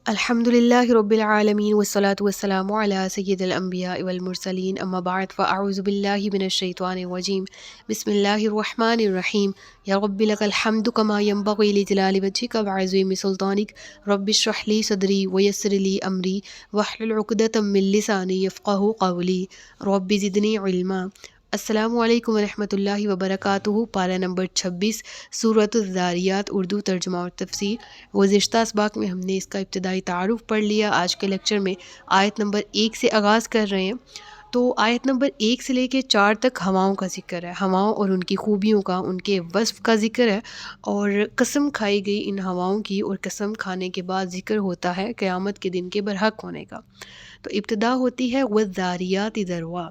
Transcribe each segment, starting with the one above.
الحمدللہ رب العالمین والصلاة والسلام علی سید الانبیاء والمرسلین اما بعد فاعوذ باللہ من الشیطان الرجیم بسم اللہ الرحمن الرحیم یا رب لک الحمد کما ینبغی لجلال وجہک وعظیم سلطانک رب اشرح لی صدری ویسر لی امری واحلل عقدۃ من لسانی یفقہوا قولی رب زدنی علما۔ السلام علیکم ورحمۃ اللہ وبرکاتہ۔ پارہ نمبر 26 سورۃ الذاریات، اردو ترجمہ اور تفسیر۔ گزشتہ اسباق میں ہم نے اس کا ابتدائی تعارف پڑھ لیا۔ آج کے لیکچر میں آیت نمبر 1 سے آغاز کر رہے ہیں۔ تو آیت نمبر 1 سے لے کے 4 تک ہواؤں کا ذکر ہے، ہواؤں اور ان کی خوبیوں کا، ان کے وصف کا ذکر ہے، اور قسم کھائی گئی ان ہواؤں کی، اور قسم کھانے کے بعد ذکر ہوتا ہے قیامت کے دن کے برحق ہونے کا۔ تو ابتدا ہوتی ہے والذاریات ذروا،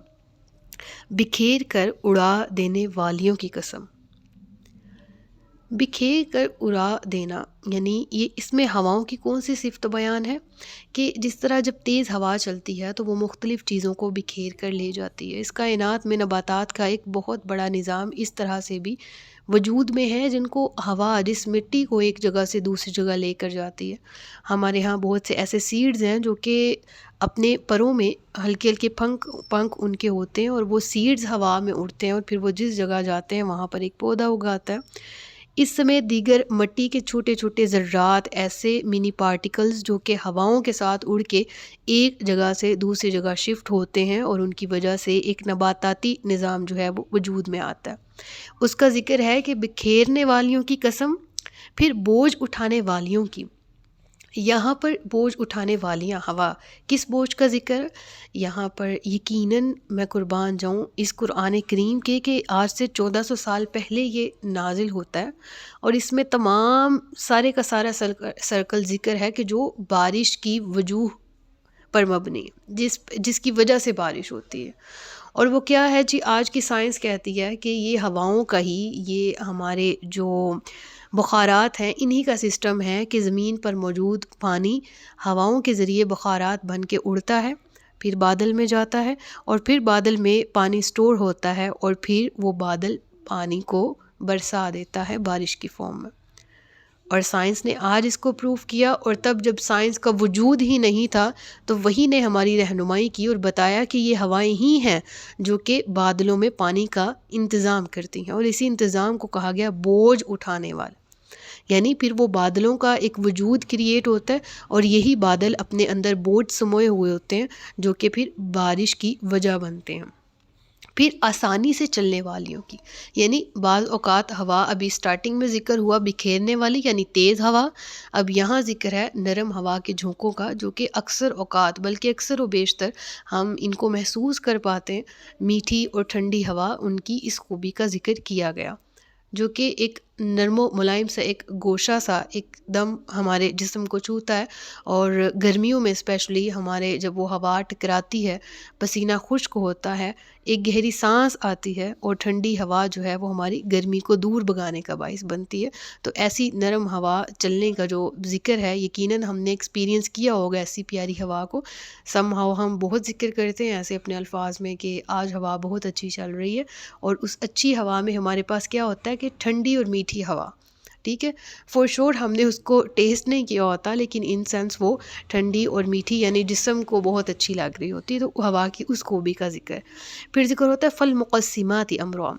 بکھیر کر اڑا دینے والیوں کی قسم۔ بکھیر کر اڑا دینا یعنی یہ اس میں ہواؤں کی کون سی صفت بیان ہے کہ جس طرح جب تیز ہوا چلتی ہے تو وہ مختلف چیزوں کو بکھیر کر لے جاتی ہے۔ اس کائنات میں نباتات کا ایک بہت بڑا نظام اس طرح سے بھی وجود میں ہے جن کو ہوا جس مٹی کو ایک جگہ سے دوسری جگہ لے کر جاتی ہے۔ ہمارے ہاں بہت سے ایسے سیڈز ہیں جو کہ اپنے پروں میں ہلکے ہلکے پنکھ ان کے ہوتے ہیں، اور وہ سیڈز ہوا میں اڑتے ہیں، اور پھر وہ جس جگہ جاتے ہیں وہاں پر ایک پودا اگاتا ہے۔ اس سمیت دیگر مٹی کے چھوٹے چھوٹے ذرات، ایسے منی پارٹیکلز جو کہ ہواؤں کے ساتھ اڑ کے ایک جگہ سے دوسری جگہ شفٹ ہوتے ہیں، اور ان کی وجہ سے ایک نباتاتی نظام جو ہے وہ وجود میں آتا ہے۔ اس کا ذکر ہے کہ بکھیرنے والیوں کی قسم، پھر بوجھ اٹھانے والیوں کی۔ یہاں پر بوجھ اٹھانے والیاں ہوا، کس بوجھ کا ذکر؟ یہاں پر یقیناً میں قربان جاؤں اس قرآن کریم کے کہ آج سے 1400 سال پہلے یہ نازل ہوتا ہے، اور اس میں تمام سارے کا سارا سرکل ذکر ہے کہ جو بارش کی وجوہ پر مبنی ہے، جس کی وجہ سے بارش ہوتی ہے۔ اور وہ کیا ہے جی؟ آج کی سائنس کہتی ہے کہ یہ ہواؤں کا ہی، یہ ہمارے جو بخارات ہیں انہی کا سسٹم ہے کہ زمین پر موجود پانی ہواؤں کے ذریعے بخارات بن کے اڑتا ہے، پھر بادل میں جاتا ہے، اور پھر بادل میں پانی سٹور ہوتا ہے، اور پھر وہ بادل پانی کو برسا دیتا ہے بارش کی فارم میں۔ اور سائنس نے آج اس کو پروف کیا، اور تب جب سائنس کا وجود ہی نہیں تھا تو وہی نے ہماری رہنمائی کی اور بتایا کہ یہ ہوائیں ہی ہیں جو کہ بادلوں میں پانی کا انتظام کرتی ہیں، اور اسی انتظام کو کہا گیا بوجھ اٹھانے والا۔ یعنی پھر وہ بادلوں کا ایک وجود کریٹ ہوتا ہے، اور یہی بادل اپنے اندر بوجھ سموئے ہوئے ہوتے ہیں جو کہ پھر بارش کی وجہ بنتے ہیں۔ پھر آسانی سے چلنے والیوں کی، یعنی بعض اوقات ہوا، ابھی سٹارٹنگ میں ذکر ہوا بکھیرنے والی یعنی تیز ہوا، اب یہاں ذکر ہے نرم ہوا کے جھونکوں کا، جو کہ اکثر اوقات بلکہ اکثر و بیشتر ہم ان کو محسوس کر پاتے ہیں۔ میٹھی اور ٹھنڈی ہوا، ان کی اس خوبی کا ذکر کیا گیا، جو کہ ایک نرم و ملائم سا ایک گوشہ سا ایک دم ہمارے جسم کو چھوتا ہے، اور گرمیوں میں اسپیشلی ہمارے جب وہ ہوا ٹکراتی ہے پسینہ خشک ہوتا ہے، ایک گہری سانس آتی ہے، اور ٹھنڈی ہوا جو ہے وہ ہماری گرمی کو دور بھگانے کا باعث بنتی ہے۔ تو ایسی نرم ہوا چلنے کا جو ذکر ہے، یقیناً ہم نے ایکسپیرینس کیا ہوگا ایسی پیاری ہوا کو۔ سم ہاؤ ہم بہت ذکر کرتے ہیں ایسے اپنے الفاظ میں کہ آج ہوا بہت اچھی چل رہی ہے، اور اس اچھی ہوا میں ہمارے پاس کیا ہوتا ہے کہ ٹھنڈی اور میٹھی ہوا، ٹھیک ہے، فور شور ہم نے اس کو ٹیسٹ نہیں کیا ہوتا، لیکن ان سینس وہ ٹھنڈی اور میٹھی یعنی جسم کو بہت اچھی لگ رہی ہوتی ہے، تو ہوا کی اس خوبی کا ذکر۔ پھر ذکر ہوتا ہے فالمقسمات امرا،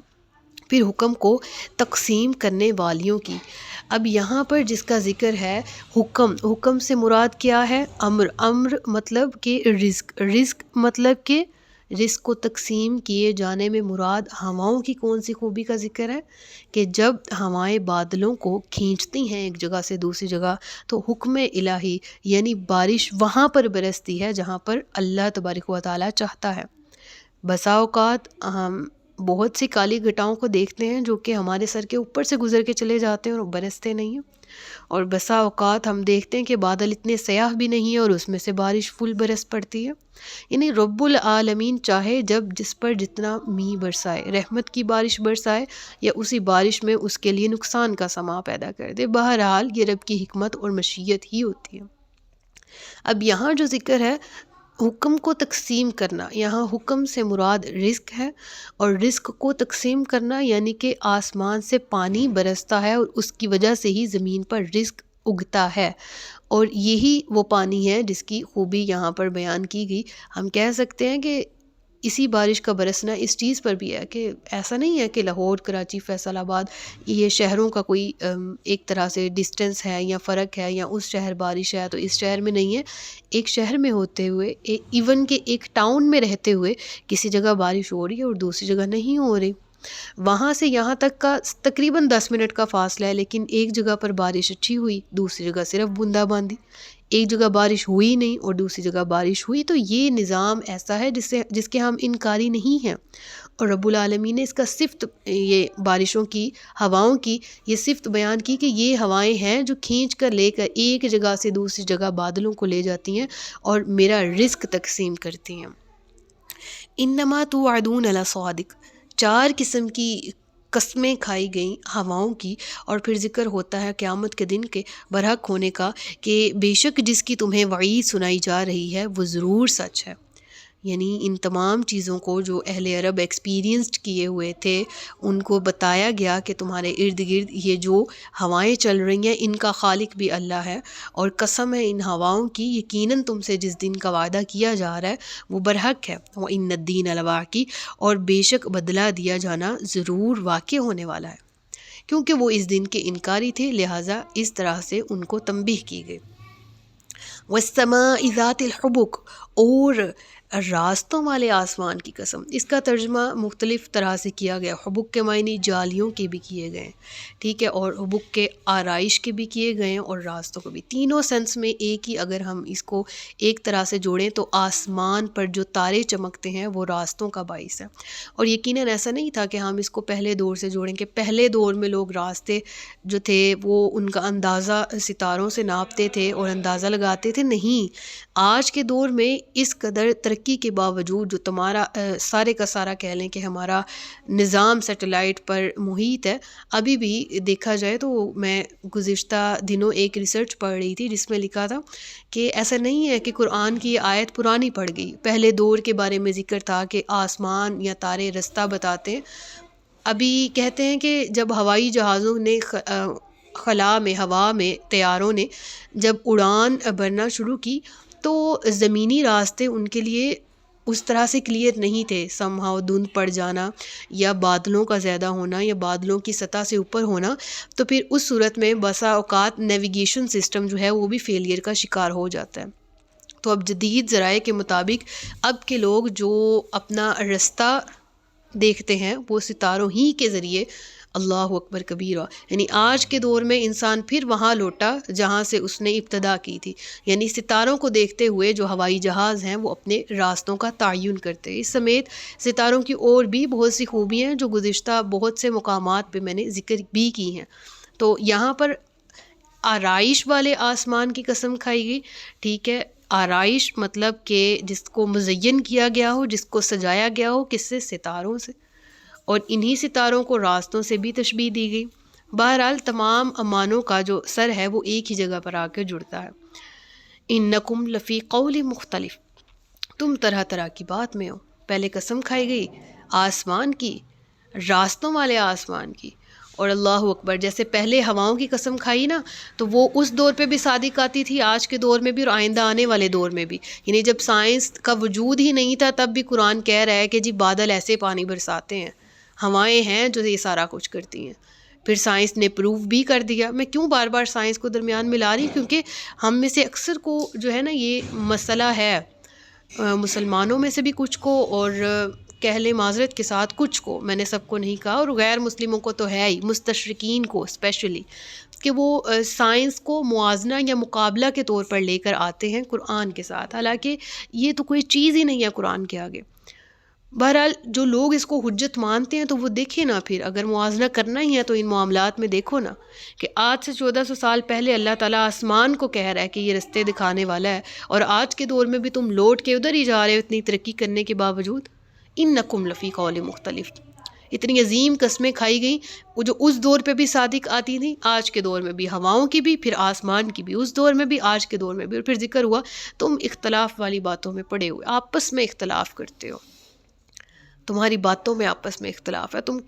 پھر حکم کو تقسیم کرنے والیوں کی۔ اب یہاں پر جس کا ذکر ہے حکم سے مراد کیا ہے؟ امر مطلب کہ رزق مطلب کہ رزق کو تقسیم کیے جانے میں مراد ہواؤں کی کون سی خوبی کا ذکر ہے کہ جب ہوائیں بادلوں کو کھینچتی ہیں ایک جگہ سے دوسری جگہ تو حکم الہی یعنی بارش وہاں پر برستی ہے جہاں پر اللہ تبارک و تعالیٰ چاہتا ہے۔ بسا اوقات ہم بہت سی کالی گھٹاؤں کو دیکھتے ہیں جو کہ ہمارے سر کے اوپر سے گزر کے چلے جاتے ہیں اور برستے نہیں ہیں، اور بسا اوقات ہم دیکھتے ہیں کہ بادل اتنے سیاہ بھی نہیں ہیں اور اس میں سے بارش فل برس پڑتی ہے۔ یعنی رب العالمین چاہے جب جس پر جتنا میਂہ برسائے، رحمت کی بارش برسائے، یا اسی بارش میں اس کے لیے نقصان کا سماں پیدا کر دے، بہرحال یہ رب کی حکمت اور مشیت ہی ہوتی ہے۔ اب یہاں جو ذکر ہے حکم کو تقسیم کرنا، یہاں حکم سے مراد رزق ہے، اور رزق کو تقسیم کرنا یعنی کہ آسمان سے پانی برستا ہے اور اس کی وجہ سے ہی زمین پر رزق اگتا ہے، اور یہی وہ پانی ہے جس کی خوبی یہاں پر بیان کی گئی۔ ہم کہہ سکتے ہیں کہ اسی بارش کا برسنا اس چیز پر بھی ہے کہ ایسا نہیں ہے کہ لاہور، کراچی، فیصل آباد یہ شہروں کا کوئی ایک طرح سے ڈسٹینس ہے یا فرق ہے، یا اس شہر بارش ہے تو اس شہر میں نہیں ہے۔ ایک شہر میں ہوتے ہوئے، ایون کہ ایک ٹاؤن میں رہتے ہوئے کسی جگہ بارش ہو رہی ہے اور دوسری جگہ نہیں ہو رہی۔ وہاں سے یہاں تک کا تقریباً 10 منٹ کا فاصلہ ہے، لیکن ایک جگہ پر بارش اچھی ہوئی، دوسری جگہ صرف بوندا باندی، ایک جگہ بارش ہوئی نہیں اور دوسری جگہ بارش ہوئی۔ تو یہ نظام ایسا ہے جس کے ہم انکاری نہیں ہیں، اور رب العالمین نے اس کا صفت، یہ بارشوں کی، ہواؤں کی یہ صفت بیان کی کہ یہ ہوائیں ہیں جو کھینچ کر لے کر ایک جگہ سے دوسری جگہ بادلوں کو لے جاتی ہیں اور میرا رزق تقسیم کرتی ہیں۔ انما توعدون لصادق، 4 قسم کی قسمیں کھائی گئیں ہواؤں کی، اور پھر ذکر ہوتا ہے قیامت کے دن کے برحق ہونے کا کہ بے شک جس کی تمہیں وعید سنائی جا رہی ہے وہ ضرور سچ ہے۔ یعنی ان تمام چیزوں کو جو اہل عرب ایکسپیرینسڈ کیے ہوئے تھے ان کو بتایا گیا کہ تمہارے ارد گرد یہ جو ہوائیں چل رہی ہیں ان کا خالق بھی اللہ ہے، اور قسم ہے ان ہواؤں کی، یقیناً تم سے جس دن کا وعدہ کیا جا رہا ہے وہ برحق ہے۔ وَإِنَّ الدِّينَ لَوَاقِعٌ، اور بے شک بدلہ دیا جانا ضرور واقع ہونے والا ہے، کیونکہ وہ اس دن کے انکاری تھے، لہٰذا اس طرح سے ان کو تنبیہ کی گئی۔ وَالسَّمَاءِ ذَاتِ الْحُبُكِ، اور راستوں والے آسمان کی قسم۔ اس کا ترجمہ مختلف طرح سے کیا گیا، حبک کے معنی جالیوں کے بھی کیے گئے ہیں، ٹھیک ہے، اور حبک کے آرائش کے بھی کیے گئے ہیں اور راستوں کو بھی، تینوں سینس میں ایک ہی اگر ہم اس کو ایک طرح سے جوڑیں تو آسمان پر جو تارے چمکتے ہیں وہ راستوں کا باعث ہے۔ اور یقیناً ایسا نہیں تھا کہ ہم اس کو پہلے دور سے جوڑیں کہ پہلے دور میں لوگ راستے جو تھے وہ ان کا اندازہ ستاروں سے ناپتے تھے اور اندازہ لگاتے تھے، نہیں، آج کے دور میں اس قدر ترقی کے باوجود جو تمہارا سارے کا سارا کہہ لیں کہ ہمارا نظام سیٹلائٹ پر محیط ہے، ابھی بھی دیکھا جائے تو میں گزشتہ دنوں ایک ریسرچ پڑھ رہی تھی جس میں لکھا تھا کہ ایسا نہیں ہے کہ قرآن کی یہ آیت پرانی پڑ گئی، پہلے دور کے بارے میں ذکر تھا کہ آسمان یا تارے رستہ بتاتے ہیں۔ ابھی کہتے ہیں کہ جب ہوائی جہازوں نے خلا میں، ہوا میں طیاروں نے جب اڑان بھرنا شروع کی تو زمینی راستے ان کے لیے اس طرح سے کلیئر نہیں تھے، سمہاؤ دھند پڑ جانا یا بادلوں کا زیادہ ہونا یا بادلوں کی سطح سے اوپر ہونا، تو پھر اس صورت میں بسا اوقات نیویگیشن سسٹم جو ہے وہ بھی فیلئر کا شکار ہو جاتا ہے۔ تو اب جدید ذرائع کے مطابق اب کے لوگ جو اپنا رستہ دیکھتے ہیں وہ ستاروں ہی کے ذریعے، اللہ اکبر کبیرہ، یعنی آج کے دور میں انسان پھر وہاں لوٹا جہاں سے اس نے ابتدا کی تھی، یعنی ستاروں کو دیکھتے ہوئے جو ہوائی جہاز ہیں وہ اپنے راستوں کا تعین کرتے ہیں۔ اس سمیت ستاروں کی اور بھی بہت سی خوبیاں ہیں جو گزشتہ بہت سے مقامات پہ میں نے ذکر بھی کی ہیں۔ تو یہاں پر آرائش والے آسمان کی قسم کھائی گئی، ٹھیک ہے، آرائش مطلب کہ جس کو مزین کیا گیا ہو، جس کو سجایا گیا ہو، کس سے؟ ستاروں سے، اور انہی ستاروں کو راستوں سے بھی تشبیہ دی گئی۔ بہرحال تمام امانوں کا جو سر ہے وہ ایک ہی جگہ پر آ کے جڑتا ہے۔ انکم لفی قول مختلف، تم طرح طرح کی بات میں ہو۔ پہلے قسم کھائی گئی آسمان کی، راستوں والے آسمان کی، اور اللہ اکبر، جیسے پہلے ہواؤں کی قسم کھائی نا تو وہ اس دور پہ بھی صادق آتی تھی، آج کے دور میں بھی اور آئندہ آنے والے دور میں بھی، یعنی جب سائنس کا وجود ہی نہیں تھا تب بھی قرآن کہہ رہا ہے کہ جی بادل ایسے پانی برساتے ہیں، ہوائیں ہیں جو یہ سارا کچھ کرتی ہیں۔ پھر سائنس نے پروف بھی کر دیا۔ میں کیوں بار بار سائنس کو درمیان میں لا رہی ہوں؟ کیونکہ ہم میں سے اکثر کو جو ہے نا یہ مسئلہ ہے، مسلمانوں میں سے بھی کچھ کو، اور کہہ لیں معذرت کے ساتھ کچھ کو، میں نے سب کو نہیں کہا، اور غیر مسلموں کو تو ہے ہی، مستشرقین کو اسپیشلی، کہ وہ سائنس کو موازنہ یا مقابلہ کے طور پر لے کر آتے ہیں قرآن کے ساتھ، حالانکہ یہ تو کوئی چیز ہی نہیں ہے قرآن کے آگے۔ بہرحال جو لوگ اس کو حجت مانتے ہیں تو وہ دیکھیں نا، پھر اگر موازنہ کرنا ہی ہے تو ان معاملات میں دیکھو نا کہ آج سے 1400 سال پہلے اللہ تعالیٰ آسمان کو کہہ رہا ہے کہ یہ رستے دکھانے والا ہے، اور آج کے دور میں بھی تم لوٹ کے ادھر ہی جا رہے ہو اتنی ترقی کرنے کے باوجود۔ انکم لفی قول مختلف، اتنی عظیم قسمیں کھائی گئیں وہ جو اس دور پہ بھی صادق آتی تھیں، آج کے دور میں بھی، ہواؤں کی بھی، پھر آسمان کی بھی، اس دور میں بھی، آج کے دور میں بھی، اور پھر ذکر ہوا تم اختلاف والی باتوں میں پڑے ہوئے، آپس میں اختلاف کرتے ہو، تمہاری باتوں میں آپس میں اختلاف ہے، تم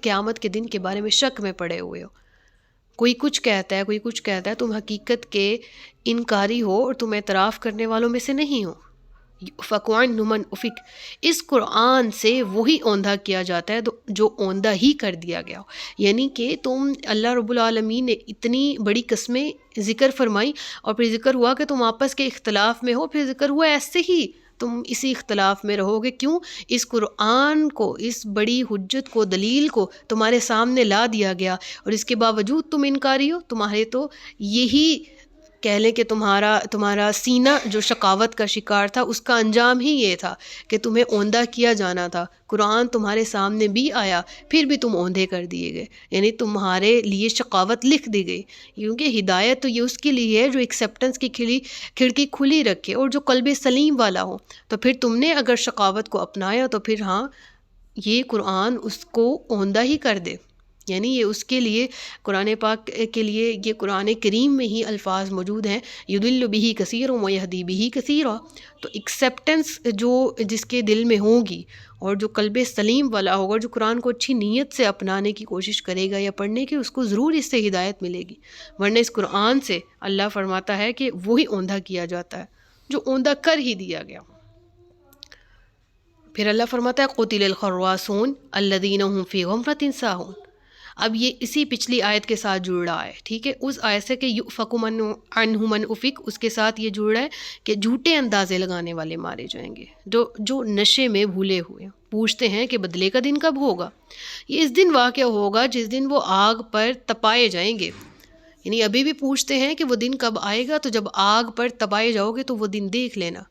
قیامت کے دن کے بارے میں شک میں پڑے ہوئے ہو۔ کوئی کچھ کہتا ہے، کوئی کچھ کہتا ہے، تم حقیقت کے انکاری ہو اور تم اعتراف کرنے والوں میں سے نہیں ہو۔ فَقُعَنْ من افک، اس قرآن سے وہی اوندھا کیا جاتا ہے جو اوندھا ہی کر دیا گیا ہو۔ یعنی کہ تم، اللہ رب العالمین نے اتنی بڑی قسمیں ذکر فرمائی، اور پھر ذکر ہوا کہ تم آپس کے اختلاف میں ہو، پھر ذکر ہوا ایسے ہی تم اسی اختلاف میں رہو گے۔ کیوں؟ اس قرآن کو، اس بڑی حجت کو، دلیل کو تمہارے سامنے لا دیا گیا، اور اس کے باوجود تم انکاری ہو۔ تمہارے تو یہی کہہ لیں کہ تمہارا سینہ جو شقاوت کا شکار تھا، اس کا انجام ہی یہ تھا کہ تمہیں اوندھا کیا جانا تھا۔ قرآن تمہارے سامنے بھی آیا، پھر بھی تم اوندھے کر دیے گئے، یعنی تمہارے لیے شقاوت لکھ دی گئی، کیونکہ ہدایت تو یہ اس کے لیے ہے جو ایکسیپٹنس کی کھڑکی کھلی رکھے اور جو قلب سلیم والا ہو۔ تو پھر تم نے اگر شقاوت کو اپنایا تو پھر ہاں، یہ قرآن اس کو اوندھا ہی کر دے، یعنی یہ اس کے لیے، قرآن پاک کے لیے یہ قرآن کریم میں ہی الفاظ موجود ہیں، یضل بہ کثیر و یہدی بہ کثیرا۔ تو ایکسیپٹنس جو جس کے دل میں ہوگی اور جو قلب سلیم والا ہوگا، جو قرآن کو اچھی نیت سے اپنانے کی کوشش کرے گا یا پڑھنے کی، اس کو ضرور اس سے ہدایت ملے گی۔ ورنہ اس قرآن سے اللہ فرماتا ہے کہ وہی اوندھا کیا جاتا ہے جو اوندھا کر ہی دیا گیا۔ پھر اللہ فرماتا ہے قتل الخراصون الذین هم فی غمرۃ ساہون۔ اب یہ اسی پچھلی آیت کے ساتھ جڑ رہا ہے، ٹھیک ہے، اس آیت سے کہ یؤفک عنہ من افک، اس کے ساتھ یہ جڑ رہا ہے کہ جھوٹے اندازے لگانے والے مارے جائیں گے، جو نشے میں بھولے ہوئے پوچھتے ہیں کہ بدلے کا دن کب ہوگا۔ یہ اس دن واقع ہوگا جس دن وہ آگ پر تپائے جائیں گے، یعنی ابھی بھی پوچھتے ہیں کہ وہ دن کب آئے گا، تو جب آگ پر تپائے جاؤ گے تو وہ دن دیکھ لینا۔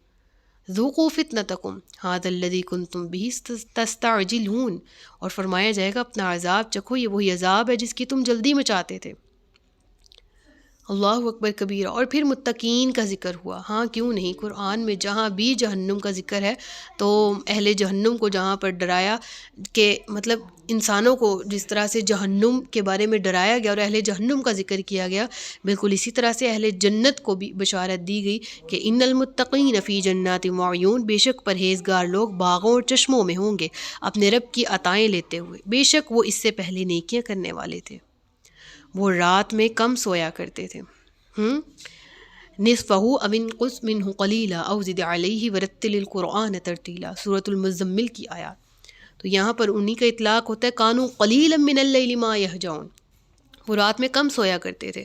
ذوقوا فتنتکم ھذا الذی کنتم بہ تستعجلون، اور فرمایا جائے گا اپنا عذاب چکھو، یہ وہی عذاب ہے جس کی تم جلدی مچاتے تھے۔ اللہ اکبر کبیرہ۔ اور پھر متقین کا ذکر ہوا، ہاں کیوں نہیں، قرآن میں جہاں بھی جہنم کا ذکر ہے تو اہل جہنم کو جہاں پر ڈرایا، کہ مطلب انسانوں کو جس طرح سے جہنم کے بارے میں ڈرایا گیا اور اہل جہنم کا ذکر کیا گیا، بالکل اسی طرح سے اہل جنت کو بھی بشارت دی گئی کہ ان المتقین فی جنات وعیون، بے شک پرہیزگار لوگ باغوں اور چشموں میں ہوں گے اپنے رب کی عطائیں لیتے ہوئے، بے شک وہ اس سے پہلے نیکیاں کرنے والے تھے، وہ رات میں کم سویا کرتے تھے۔ نصفہ او انقص منہ قلیلا او زد علیہ ورتل القرآن ترتیلا، سورۃ المزمل کی آیات۔ تو یہاں پر انہی کا اطلاق ہوتا ہے، کانوا قلیلا من اللیل ما یہجعون، وہ رات میں کم سویا کرتے تھے۔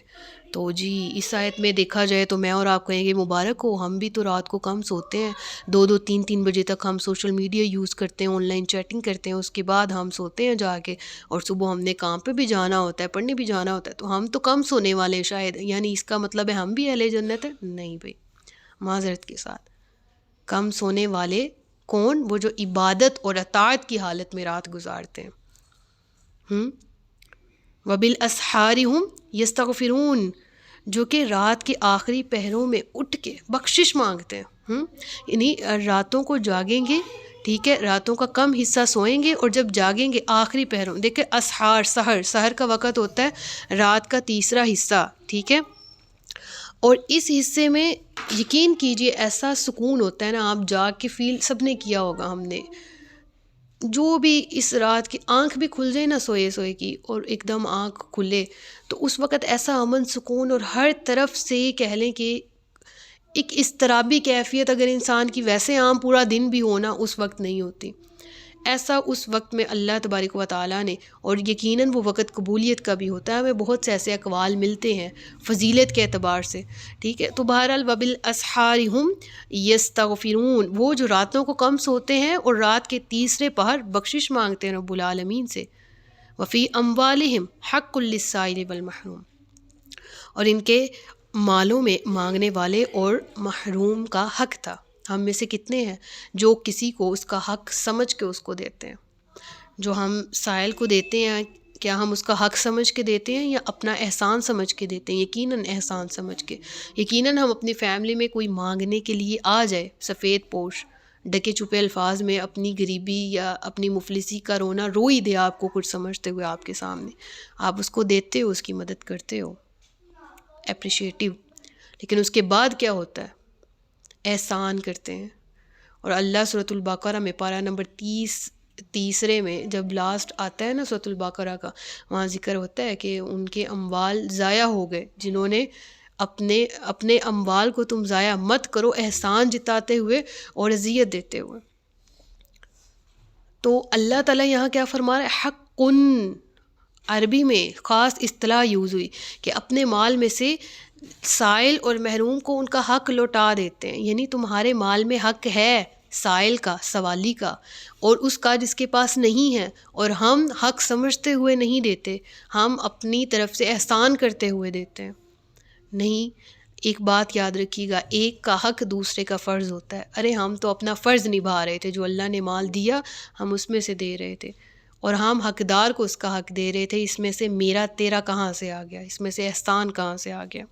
تو جی اس آیت میں دیکھا جائے تو میں اور آپ کہیں گے مبارک ہو، ہم بھی تو رات کو کم سوتے ہیں، 2-3 بجے تک ہم سوشل میڈیا یوز کرتے ہیں، آن لائن چیٹنگ کرتے ہیں، اس کے بعد ہم سوتے ہیں جا کے، اور صبح ہم نے کام پہ بھی جانا ہوتا ہے، پڑھنے بھی جانا ہوتا ہے، تو ہم تو کم سونے والے ہیں شاید، یعنی اس کا مطلب ہے ہم بھی اہل جنت ہیں؟ نہیں بھائی، معذرت کے ساتھ، کم سونے والے کون؟ وہ جو عبادت اور اطاعت کی حالت میں رات گزارتے ہیں۔ وبالاسحار ہم یستغفرون، جو کہ رات کے آخری پہروں میں اٹھ کے بخشش مانگتے ہیں، یعنی راتوں کو جاگیں گے، ٹھیک ہے، راتوں کا کم حصہ سوئیں گے، اور جب جاگیں گے آخری پہروں، دیکھیں اسحار، سحر کا وقت ہوتا ہے رات کا تیسرا حصہ، ٹھیک ہے، اور اس حصے میں یقین کیجئے ایسا سکون ہوتا ہے نا، آپ جاگ کے فیل سب نے کیا ہوگا، ہم نے، جو بھی اس رات کی آنکھ بھی کھل جائے نا سوئے کی، اور ایک دم آنکھ کھلے تو اس وقت ایسا امن سکون، اور ہر طرف سے کہہ لیں کہ ایک اضطرابی کیفیت اگر انسان کی ویسے عام پورا دن بھی ہونا اس وقت نہیں ہوتی، ایسا اس وقت میں اللہ تبارک و تعالیٰ نے، اور یقیناً وہ وقت قبولیت کا بھی ہوتا ہے، ہمیں بہت سے ایسے اقوال ملتے ہیں فضیلت کے اعتبار سے، ٹھیک ہے، تو بہرحال وبالاسحار ہم یستغفرون، وہ جو راتوں کو کم سوتے ہیں اور رات کے تیسرے پہر بخشش مانگتے ہیں رب العالمین سے۔ وفی اموالہم حق للسائل والمحروم، اور ان کے مالوں میں مانگنے والے اور محروم کا حق تھا۔ ہم میں سے کتنے ہیں جو کسی کو اس کا حق سمجھ کے اس کو دیتے ہیں؟ جو ہم سائل کو دیتے ہیں، کیا ہم اس کا حق سمجھ کے دیتے ہیں یا اپنا احسان سمجھ کے دیتے ہیں؟ یقیناً احسان سمجھ کے۔ یقیناً ہم اپنی فیملی میں کوئی مانگنے کے لیے آ جائے سفید پوش، ڈکے چھپے الفاظ میں اپنی غریبی یا اپنی مفلسی کا رونا رو ہی دے آپ کو کچھ سمجھتے ہوئے آپ کے سامنے، آپ اس کو دیتے ہو، اس کی مدد کرتے ہو، اپریشیٹیو، لیکن اس کے بعد کیا ہوتا ہے؟ احسان کرتے ہیں۔ اور اللہ سورۃ البقرہ میں پارہ نمبر 30 تیسرے میں جب لاسٹ آتا ہے نا سورۃ البقرہ کا، وہاں ذکر ہوتا ہے کہ ان کے اموال ضائع ہو گئے، جنہوں نے اپنے اموال کو تم ضائع مت کرو احسان جتاتے ہوئے اور اذیت دیتے ہوئے۔ تو اللہ تعالیٰ یہاں کیا فرما رہا ہے؟ حقن، عربی میں خاص اصطلاح یوز ہوئی کہ اپنے مال میں سے سائل اور محروم کو ان کا حق لوٹا دیتے ہیں، یعنی تمہارے مال میں حق ہے سائل کا، سوالی کا، اور اس کا جس کے پاس نہیں ہے، اور ہم حق سمجھتے ہوئے نہیں دیتے، ہم اپنی طرف سے احسان کرتے ہوئے دیتے ہیں۔ نہیں، ایک بات یاد رکھیے گا، ایک کا حق دوسرے کا فرض ہوتا ہے۔ ارے ہم تو اپنا فرض نبھا رہے تھے، جو اللہ نے مال دیا ہم اس میں سے دے رہے تھے، اور ہم حقدار کو اس کا حق دے رہے تھے، اس میں سے میرا تیرا کہاں سے آ گیا، اس میں سے احسان کہاں سے آ گیا۔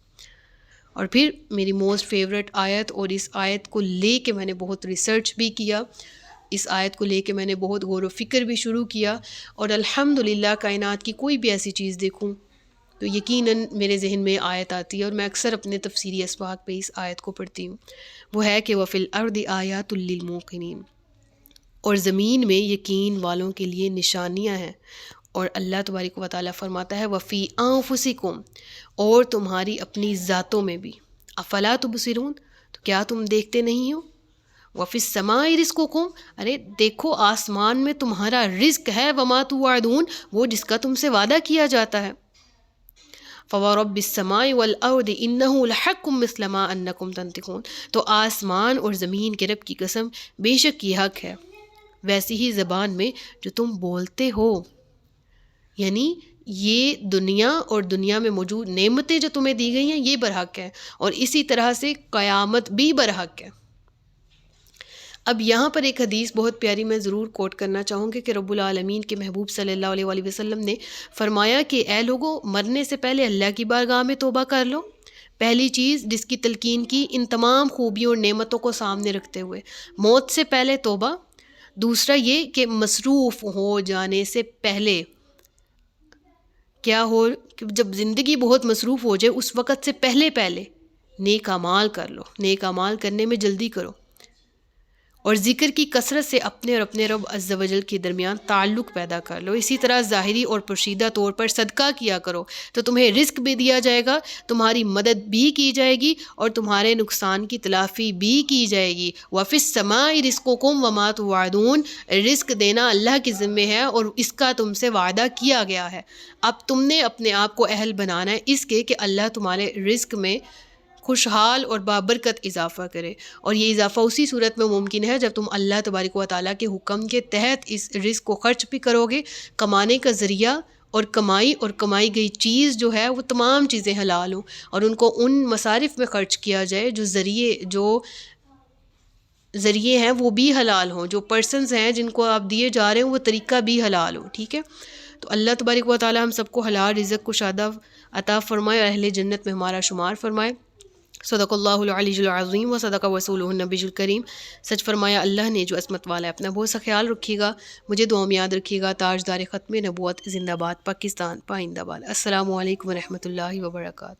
اور پھر میری موسٹ فیوریٹ آیت، اور اس آیت کو لے کے میں نے بہت ریسرچ بھی کیا، اس آیت کو لے کے میں نے بہت غور و فکر بھی شروع کیا، اور الحمدللہ کائنات کی کوئی بھی ایسی چیز دیکھوں تو یقیناً میرے ذہن میں آیت آتی ہے، اور میں اکثر اپنے تفسیری اسباق پہ اس آیت کو پڑھتی ہوں۔ وہ ہے کہ وَفِي الْأَرْضِ آیَاتٌ لِّلْمُوقِنِينَ، اور زمین میں یقین والوں کے لیے نشانیاں ہیں۔ اور اللہ تبارک و تعالیٰ فرماتا ہے وَفِي أَنفُسِكُمْ، اور تمہاری اپنی ذاتوں میں بھی، افلا تبصرون، تو کیا تم دیکھتے نہیں ہو؟ وَفِي السَّمَاءِ رِزْقُكُمْ، ارے دیکھو آسمان میں تمہارا رزق ہے، وَمَا تُوعَدُونَ، وہ جس کا تم سے وعدہ کیا جاتا ہے۔ فَوَرَبِّ السَّمَاءِ وَالْأَرْضِ إِنَّهُ لَحَقٌّ مِثْلَ مَا أَنَّكُمْ تَنطِقُونَ، تو آسمان اور زمین کے رب کی قسم، بے شک یہ حق ہے ویسی ہی زبان میں جو تم بولتے ہو۔ یعنی یہ دنیا اور دنیا میں موجود نعمتیں جو تمہیں دی گئی ہیں یہ برحق ہیں، اور اسی طرح سے قیامت بھی برحق ہے۔ اب یہاں پر ایک حدیث بہت پیاری میں ضرور کوٹ کرنا چاہوں گی کہ رب العالمین کے محبوب صلی اللہ علیہ وآلہ وسلم نے فرمایا کہ اے لوگو، مرنے سے پہلے اللہ کی بارگاہ میں توبہ کر لو۔ پہلی چیز جس کی تلقین کی، ان تمام خوبیوں اور نعمتوں کو سامنے رکھتے ہوئے، موت سے پہلے توبہ۔ دوسرا یہ کہ مصروف ہو جانے سے پہلے کیا ہو، کہ جب زندگی بہت مصروف ہو جائے اس وقت سے پہلے نیک اعمال کر لو، نیک اعمال کرنے میں جلدی کرو، اور ذکر کی کثرت سے اپنے اور اپنے رب عز و جل کے درمیان تعلق پیدا کر لو۔ اسی طرح ظاہری اور پوشیدہ طور پر صدقہ کیا کرو تو تمہیں رزق بھی دیا جائے گا، تمہاری مدد بھی کی جائے گی، اور تمہارے نقصان کی تلافی بھی کی جائے گی۔ وَفِي السَّمَاءِ رِزْقُكُمْ وَمَا تُوعَدُونَ، رزق دینا اللہ کے ذمہ ہے اور اس کا تم سے وعدہ کیا گیا ہے۔ اب تم نے اپنے آپ کو اہل بنانا ہے اس کے کہ اللہ تمہارے رزق میں خوشحال اور بابرکت اضافہ کرے، اور یہ اضافہ اسی صورت میں ممکن ہے جب تم اللہ تبارک و تعالیٰ کے حکم کے تحت اس رزق کو خرچ بھی کرو گے۔ کمانے کا ذریعہ اور کمائی گئی چیز جو ہے وہ تمام چیزیں حلال ہوں، اور ان کو ان مصارف میں خرچ کیا جائے جو ذریعے ہیں وہ بھی حلال ہوں، جو پرسنز ہیں جن کو آپ دیے جا رہے ہیں وہ طریقہ بھی حلال ہو، ٹھیک ہے؟ تو اللہ تبارک و تعالیٰ ہم سب کو حلال رزق کشادہ عطا فرمائے اور اہل جنت میں ہمارا شمار فرمائے۔ صدق اللہ العلی العظیم و صدق رسولہ النبی الکریم۔ سچ فرمایا اللہ نے جو عصمت والا ہے۔ اپنا بہت سا خیال رکھیے گا، مجھے دعا میں یاد رکھیے گا۔ تاجدار ختم نبوت زندہ باد، پاکستان پائندہ باد۔ السلام علیکم ورحمۃ اللہ وبرکاتہ۔